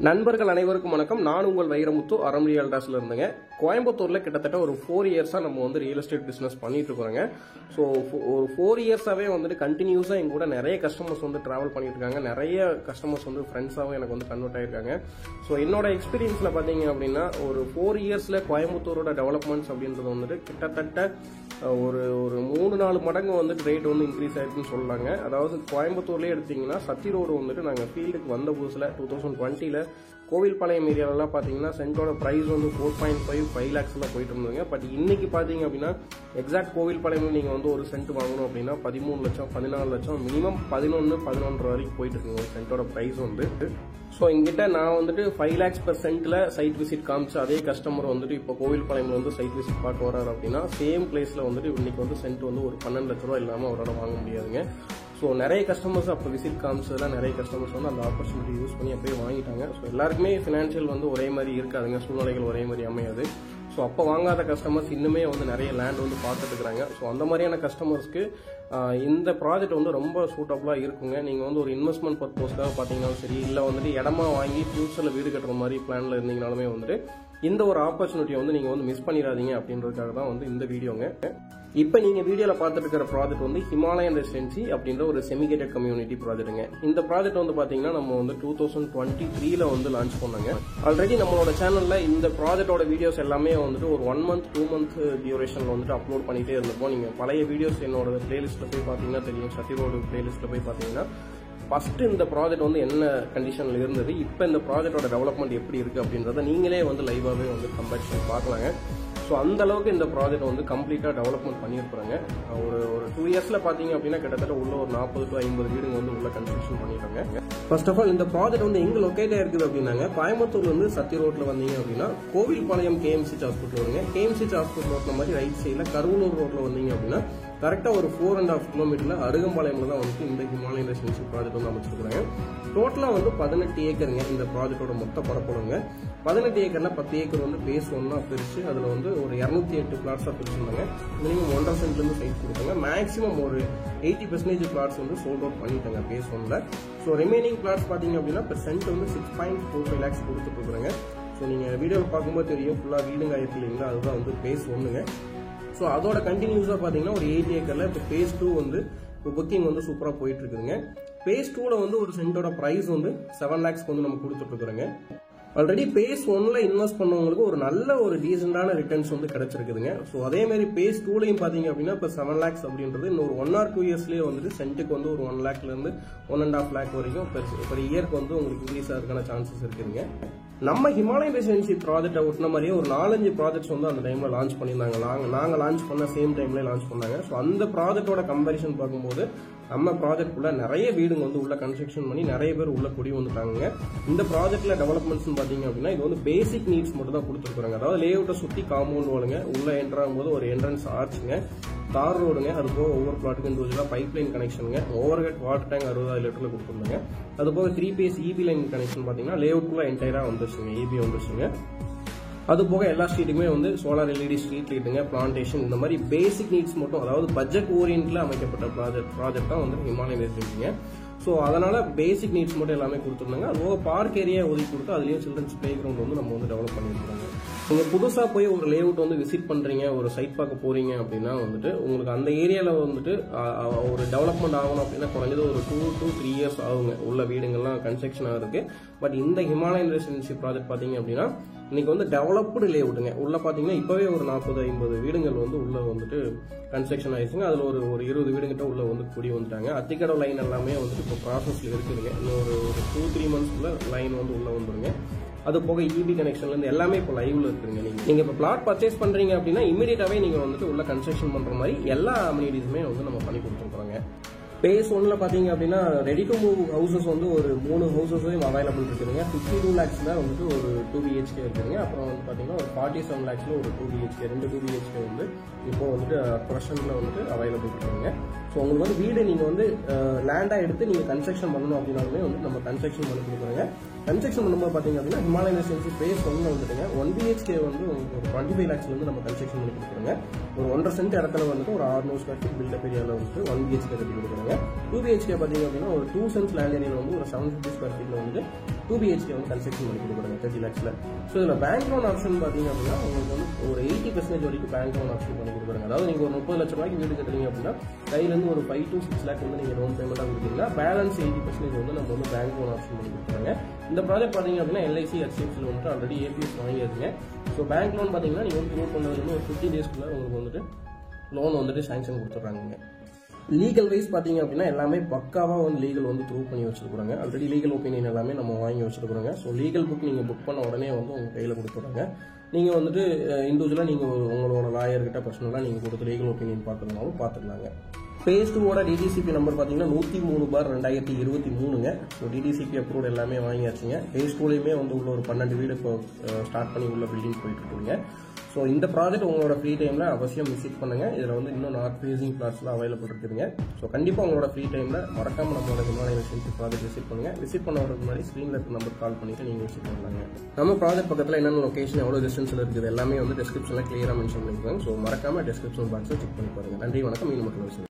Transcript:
நண்பர்கள் அனைவருக்கும் வணக்கம். நான் உங்கள் வைரமுத்து அறம் ரியல்டர்ஸ்ல இருந்துங்க. கோயம்புத்தூர்ல கிட்டத்தட்ட ஒரு 4 இயர்ஸா நம்ம வந்து ரியல் எஸ்டேட் பிசினஸ் பண்ணிட்டு இருக்கோங்க. ஸோ ஒரு 4 இயர்ஸாவே வந்துட்டு கண்டினியூஸா எங்க கூட நிறைய கஸ்டமர்ஸ் வந்து டிராவல் பண்ணிட்டு இருக்காங்க. நிறைய கஸ்டமர்ஸ் வந்து ஃப்ரெண்ட்ஸாவும் எனக்கு வந்து கன்வெர்ட் ஆயிருக்காங்க. ஸோ என்னோட எக்ஸ்பீரியன்ஸ்ல பாத்தீங்க அப்படின்னா ஒரு 4 இயர்ஸ்ல கோயம்புத்தூரோட டெவலப்மெண்ட்ஸ் அப்படின்றது வந்துட்டு கிட்டத்தட்ட ஒரு 3-4 மடங்கு வந்துட்டு ரேட் வந்து இன்க்ரீஸ் ஆயிருக்குன்னு சொல்லலாங்க. அதாவது கோயம்புத்தூர்லயே எடுத்தீங்கன்னா சத்தி ரோடு வந்துட்டு நாங்கள் ஃபீல்டுக்கு வந்த புதுசுல 2020ல கோவில்பாளையம் ஏரியாவெல்லாம் பார்த்தீங்கன்னா சென்டோட ப்ரைஸ் வந்து 4.5 lakhs போயிட்டு இருந்ததுங்க. பட் இன்னைக்கு பார்த்தீங்க அப்படின்னா எக்ஸாக்ட் கோவில்பாளையம் நீங்கள் வந்து ஒரு சென்ட் வாங்கணும் அப்படின்னா 13 லட்சம் 14 லட்சம் மினிமம் 11 வரைக்கும் போயிட்டு இருக்குங்க ஒரு சென்டோட ப்ரைஸ் வந்து. ஸோ எங்கிட்ட நான் வந்துட்டு 5 lakhs per centல சைட் விசிட் காமிச்சு அதே கஸ்டமர் வந்துட்டு இப்போ கோவில்பாளையம்ல வந்து சைட் விசிட் பார்க்க வராரு அப்படின்னா சேம் பிளேஸ்ல வந்துட்டு இன்னைக்கு வந்து சென்ட் வந்து ஒரு 12 லட்ச ரூபா இல்லாமல் அவரோட வாங்க முடியாதுங்க. ஸோ நிறைய கஸ்டமர்ஸ் அப்போ விசிட் காமிச்சதுலாம் நிறைய கஸ்டமர்ஸ் வந்து அந்த ஆப்பர்ச்சுனிட்டி யூஸ் பண்ணி அப்படியே வாங்கிட்டாங்க. ஸோ எல்லாருக்குமே ஃபினான்ஷியல் வந்து ஒரே மாதிரி இருக்காதுங்க, சூழ்நிலைகள் ஒரே மாதிரி அமையாது. ஸோ அப்போ வாங்காத கஸ்டமர்ஸ் இன்னுமே வந்து நிறைய லேண்ட் வந்து பார்த்துட்டு இருக்கிறாங்க. ஸோ அந்த மாதிரியான கஸ்டமர்ஸ்க்கு இந்த ப்ராஜெக்ட் வந்து ரொம்ப சூட்டபுளாக இருக்குங்க. நீங்கள் வந்து ஒரு இன்வெஸ்ட்மெண்ட் பர்பஸ்க்காக பார்த்தீங்கன்னாலும் சரி, இல்லை வந்துட்டு இடமா வாங்கி ஃபியூச்சரில் வீடு கட்டுற மாதிரி பிளானில் இருந்தீங்கனாலுமே வந்துட்டு இந்த ஒரு ஆப்பர்ச்சுனிட்டியை வந்து நீங்கள் வந்து மிஸ் பண்ணிடாதீங்க அப்படின்றதுக்காக தான் வந்து இந்த வீடியோங்க. இப்போ நீங்கள் வீடியோவில் பார்த்துட்டு இருக்கிற ப்ராஜெக்ட் வந்து ஹிமாலயன் ரெசிடென்சி அப்படின்ற ஒரு செமிகேட்டட் கம்யூனிட்டி ப்ராஜெக்ட்டுங்க. இந்த ப்ராஜெக்ட் வந்து பார்த்தீங்கன்னா நம்ம வந்து 2023ல வந்து லான்ச் பண்ணாங்க. ஆல்ரெடி நம்மளோட சேனலில் இந்த ப்ராஜெக்டோட வீடியோஸ் எல்லாமே வந்துட்டு ஒரு 1 month 2 month டியூரேஷனில் வந்துட்டு அப்லோட் பண்ணிட்டே இருந்திருப்போம். நீங்கள் பழைய வீடியோஸ் என்னோட பிளேலிஸ்ட்டில் போய் பார்த்தீங்கன்னா தெரியும். சத்திரோட பிளேலிஸ்ட்டில் போய் பார்த்தீங்கன்னா ஃபர்ஸ்ட் இந்த ப்ராஜெக்ட் வந்து என்ன கண்டிஷனில் இருந்தது, இப்போ இந்த ப்ராஜெக்டோட டெவலப்மெண்ட் எப்படி இருக்குது அப்படின்றத நீங்களே வந்து லைவாகவே வந்து கம்பேரிசன் பார்க்கலாங்க. ஸோ அந்த அளவுக்கு இந்த ப்ராஜெக்ட் வந்து கம்ப்ளீட்டாக டெவலப்மெண்ட் பண்ணியிருப்பாங்க. ஒரு 2 இயர்ஸில் பார்த்தீங்க அப்படின்னா கிட்டத்தட்ட உள்ள ஒரு 40 to 50 வீடுங்க வந்து உள்ள கன்ஸ்ட்ரக்ஷன் பண்ணிட்டாங்க. ஃபர்ஸ்ட் ஆஃப் ஆல் இந்த ப்ராஜெக்ட் வந்து எங்க லொக்கேட் ஆயிருக்குது அப்படின்னாங்க, கோயம்புத்தூர்ல இருந்து சத்தி ரோட்ல வந்தீங்க அப்படின்னா கோவில்பாளையம் KMCH ஹாஸ்பிட்டல் வருங்க. KMCH ஹாஸ்பிட்டல் ரோட்ல மாதிரி ரைட் சைட்ல கருவலூர் ரோட்ல வந்தீங்க அப்படின்னா கரெக்டா ஒரு 4.5 கிலோமீட்டர்ல அருகம்பாளையம்ல தான் வந்து இந்த ஹிமாலயன் ரெசிடென்சி ப்ராஜெக்ட் வந்து அமைச்சிருக்காங்க. டோட்டலா வந்து 18 ஏக்கருங்க இந்த ப்ராஜெக்டோட மொத்த பரப்பளவுங்க. 18 ஏக்கர்ல 10 ஏக்கர் வந்து பேஸ் 1 பிரிச்சு அதுல வந்து ஒரு 208 பிளாட்ஸா பிரிச்சிருந்தாங்க. மினிமம் 1.5 சென்ட்ல இருந்து சைட் கொடுத்தாங்க. மேக்ஸிமம் ஒரு 80% பிளாட்ஸ் வந்து சோல்ட் அவுட் பண்ணிட்டாங்க பேஸ் 1ல. ஸோ ரிமைனிங் பிளாட்ஸ் பாத்தீங்க அப்படின்னா பெர் சென்ட் வந்து 6.45 lakhs கொடுத்துட்டு இருக்காங்க. ஸோ நீங்க வீடியோவில் பார்க்கும்போது தெரியும் ஃபுல்லா வீடுங்க ஆயிருக்கு இல்லைங்களா, அதுதான் வந்து பேஸ் 1ங்க. ஸோ அதோட கண்டினியூஸா பாத்தீங்கன்னா ஒரு 8 ஏக்கர்ல இப்போ பேஸ் 2 வந்து புக்கிங் வந்து சூப்பரா போயிட்டு இருக்குதுங்க. பேஸ் 2ல வந்து ஒரு சென்டோட பிரைஸ் வந்து 7 lakhs வந்து நம்ம கொடுத்துட்டு இருக்கிறோங்க. ஆல்ரெடி பேஸ் 1ல இன்வெஸ்ட் பண்ணவங்களுக்கு ஒரு நல்ல ஒரு டீசென்டான ரிட்டர்ன்ஸ் வந்து கிடைச்சிருக்குதுங்க. ஸோ அதே மாதிரி பேஸ் 2லையும் பாத்தீங்க அப்படின்னா இப்போ 7 lakhs அப்படின்றது இன்னொரு 1 or 2 இயர்ஸ்லேயே வந்துட்டு சென்ட்டுக்கு வந்து ஒரு 1 lakhல இருந்து 1.5 lakh வரைக்கும் பெர் இயருக்கு வந்து உங்களுக்கு இன்க்ரீஸ் ஆகிறதுக்கான சான்சஸ் இருக்குதுங்க. நம்ம ஹிமாலயன் ரெசிடென்சி ப்ராஜெக்டை ஒட்டின மாதிரியே ஒரு 4-5 ப்ராஜெக்ட்ஸ் வந்து அந்த டைம்ல லான்ச் பண்ணியிருந்தாங்க. நாங்க லான்ச் பண்ண சேம் டைம்ல லான்ச் பண்ணாங்க. ஸோ அந்த ப்ராஜெக்டோட கம்பேரிசன் பார்க்கும்போது நம்ம ப்ராஜெக்ட் உள்ள நிறைய வீடுங்க வந்து உள்ள கன்ஸ்ட்ரக்ஷன் பண்ணி நிறைய பேர் உள்ள குடி வந்துட்டாங்க. இந்த ப்ராஜெக்ட்ல டெவலப்மெண்ட்ஸ் பாத்தீங்க அப்படின்னா இது வந்து பேசிக் நீட்ஸ் மட்டும் தான் கொடுத்துருக்காங்க. அதாவது லே அவுட்டை சுத்தி காம்பவுண்ட் வாளுங்க, உள்ள என்டர் ஆகும்போது ஒரு என்ட்ரன்ஸ் ஆர்ச்சுங்க, தார் ரோடுங்க, அது போக ஒவ்வொரு பிளாட்டுக்கு இண்டிவிஜுவலா பைப் லைன் கனெக்ஷனுங்க, ஓவர் ஹெட் வாட்டர் டேங்க் 60,000 லிட்டர்ல கொடுத்துருந்தாங்க. அது போக 3 phase EB லைன் கனெக்ஷன் பாத்தீங்கன்னா லே அவுட்குள்ள என்டையரா வந்துருச்சுங்க, EB வந்துருச்சுங்க. அது போக எல்லா ஸ்ட்ரீட்டுக்குமே வந்து சோலார் LED ஸ்ட்ரீட் லைட்டுங்க, பிளான்டேஷன், இந்த மாதிரி பேசிக் நீட்ஸ் மட்டும், அதாவது பட்ஜெட் ஓரியன்ட்ல அமைக்கப்பட்ட ப்ராஜெக்ட் தான் வந்து ஹிமாலயன் ரெசிடென்சிங்க. ஸோ அதனால பேசிக் நீட்ஸ் மட்டும் எல்லாமே கொடுத்துருந்தாங்க. அது போக பார்க் ஏரியா ஒதுக்கி கொடுத்து அதுலேயும் சில்ட்ரன்ஸ் பிளே கிரவுண்ட் வந்து நம்ம வந்து டெவலப் பண்ணியிருக்காங்க. நீங்கள் புதுசாக போய் ஒரு லே அவுட் வந்து விசிட் பண்ணுறீங்க, ஒரு சைட் பார்க்க போறீங்க அப்படின்னா வந்துட்டு உங்களுக்கு அந்த ஏரியாவில் வந்துட்டு ஒரு டெவலப்மெண்ட் ஆகணும் அப்படின்னா குறைஞ்சது ஒரு 2 to 3 years ஆகுங்க உள்ள வீடுங்கள்லாம் கன்ஸ்ட்ரக்ஷன் ஆகுதுக்கு. பட் இந்த ஹிமாலயன் ரெசிடென்சி ப்ராஜெக்ட் பார்த்தீங்க அப்படின்னா இன்னைக்கு வந்து டெவலப்டு லே அவுட்டுங்க. உள்ள பாத்தீங்கன்னா இப்பவே ஒரு 40-50 வீடுகள் வந்து உள்ள வந்துட்டு கன்ஸ்ட்ரக்ஷன் ஆயிடுச்சுங்க. அதுல ஒரு 20 வீடுகிட்ட உள்ள வந்து குடி வந்துட்டாங்க. அத்திக்கடவு லைன் எல்லாமே வந்துட்டு இப்போ ப்ராசஸ்ல இருக்குதுங்க. இன்னும் ஒரு 2-3 months லைன் வந்து உள்ள வந்துருங்க. அது போக EB கனெக்ஷன்ல இருந்து எல்லாமே இப்போ லைவ்ல இருக்குங்க. நீங்க இப்போ பிளாட் பர்ச்சேஸ் பண்றீங்க அப்படின்னா இமீடியட்டாவே நீங்க வந்துட்டு உள்ள கன்ஸ்ட்ரக்ஷன் பண்ற மாதிரி எல்லா அம்யூனிட்டிஸுமே வந்து நம்ம பண்ணி கொடுத்துருக்கோங்க. பேஸ் 1ல பாத்தீங்க அப்படின்னா ரெடி டு மூவ் ஹவுசஸ் வந்து ஒரு 3 ஹவுசஸையும் அவைலபிள் இருக்குதுங்க. 52 lakhsல வந்துட்டு ஒரு 2 BHK இருக்குதுங்க. அப்புறம் வந்து பாத்தீங்கன்னா ஒரு 47 lakhsல ஒரு 2 BHK 2 BHK வந்து இப்போ வந்துட்டு ப்ரெசென்ட்ல வந்துட்டு அவைலபிள் இருக்குதுங்க. ஸோ உங்களுக்கு வந்து வீடு நீங்க வந்து லேண்டா எடுத்து நீங்க கன்ஸ்ட்ரக்ஷன் பண்ணணும் அப்படின்னாலுமே வந்து நம்ம கன்ஸ்ட்ரக்ஷன் பண்ணி கொடுக்குறோங்க. கன்ஸ்ட்ரக்ஷன் பண்ணும்போது பாத்தீங்க அப்படின்னா ஹிமாலயன் ரெசிடென்சி பேஸ் 1ல வந்துட்டுங்க 1 BHK வந்து உங்களுக்கு ஒரு 25 lakhsல இருந்து நம்ம கன்ஸ்ட்ரக்ஷன் பண்ணி கொடுக்குறோங்க. ஒரு 1.5 சென்ட் இடத்துல வந்துட்டு ஒரு 600 square feet பில்டப் ஏரியாவில் வந்துட்டு 1 BHK கட்டி கொடுக்குறோங்க. 2 BHK பார்த்தீங்க அப்படின்னா ஒரு 2 cents லேண்ட் ஏரியாவில் வந்து ஒரு 750 ஸ்கொயர் ஃபீட்டில் வந்து 2 BHK வந்து கன்ஸ்ட்ரக்ஷன் பண்ணி கொடுக்குறாங்க 30 lakhsல. ஸோ இதில் பேங்க் லோன் ஆப்ஷன் பார்த்தீங்க அப்படின்னா உங்களுக்கு வந்து ஒரு 80% வரைக்கும் பேங்க் லோன் ஆப்ஷன் பண்ணி கொடுக்குறாங்க. அதாவது நீங்கள் ஒரு 30 லட்ச ரூபாய்க்கு வீடு கட்டுறீங்க அப்படின்னா கையிலேருந்து ஒரு 5 to 6 lakh வந்து நீங்கள் லோன் பேமெண்ட்டாக கொடுத்தீங்கன்னா பேலன்ஸ் 80% வந்து நம்ம வந்து பேங்க் லோன் ஆப்ஷன் பண்ணி கொடுக்குறாங்க. இந்த ப்ராஜெக்ட் பார்த்தீங்க அப்படின்னா LIC HDFCயில் வந்துட்டு ஆல்ரெடி APS வாங்கிடுங்க. ஸோ பேங்க் லோன் பார்த்தீங்கன்னா நீங்கள் வந்து க்ளோஸ் பண்ணது வந்து ஒரு 50 daysக்குள்ளே உங்களுக்கு வந்துட்டு லோன் வந்துட்டு சாங்ஷன் கொடுத்துட்றாங்க. லீகல் வைஸ் பார்த்தீங்க அப்படின்னா எல்லாமே பக்காவாக வந்து லீகல் வந்து ப்ரூவ் பண்ணி வச்சிருக்காங்க. ஆல்ரெடி லீகல் ஒப்பீனியன் எல்லாமே நம்ம வாங்கி வச்சிருக்காங்க. ஸோ லீகல் புக் நீங்கள் புக் பண்ண உடனே வந்து உங்கள் கையில் கொடுத்துட்றாங்க. நீங்கள் வந்துட்டு இண்டிவிஜுவலாக நீங்கள் உங்களோட லாயர்கிட்ட பர்சனலாக நீங்கள் கொடுத்து லீகல் ஒப்பீனியன் பார்த்துருந்தாலும் பார்த்துக்கலாங்க. Phase 2 DDCP நம்பர் பார்த்தீங்கன்னா 103/2023ங்க. ஸோ DDCP அப்ரூவ் எல்லாமே வாங்கியாச்சுங்க. Phase 2லையுமே வந்து உள்ள ஒரு 12 வீடு இப்போ ஸ்டார்ட் பண்ணி உள்ள பில்டிங் போயிட்டு இருக்குங்க. ஸோ இந்த ப்ராஜெக்ட் உங்களோட ஃப்ரீ டைமில் அவசியம் விசிட் பண்ணுங்க. இதில் வந்து இன்னும் நார்த் ஃபேசிங் பிளாட்ஸ்லாம் அவைலபிள் இருக்குதுங்க. ஸோ கண்டிப்பாக உங்களோட ஃப்ரீ டைமில் மறக்காம நம்மளோட ஹிமாலயன் ரெசிடென்சி ப்ராஜெக்ட் விசிட் பண்ணுங்க. விசிட் பண்ண வரதுக்கு முன்னாடி ஸ்க்ரீனில் இருக்க நம்பர் கால் பண்ணிட்டு நீங்கள் விசிட் பண்ணலாங்க. நம்ம ப்ராஜெக்ட் பக்கத்தில் என்னென்ன லொகேஷன் எவ்வளோ டிஸ்டன்ஸில் இருக்குது எல்லாமே வந்து டிஸ்கிரிப்ஷனில் கிளியராக மென்ஷன் பண்ணிருக்காங்க. ஸோ மறக்காம டிஸ்கிரிப்ஷன் பாக்ஸை செக் பண்ணி பாருங்க. நன்றி, வணக்கம். மீண்டும் மட்டும்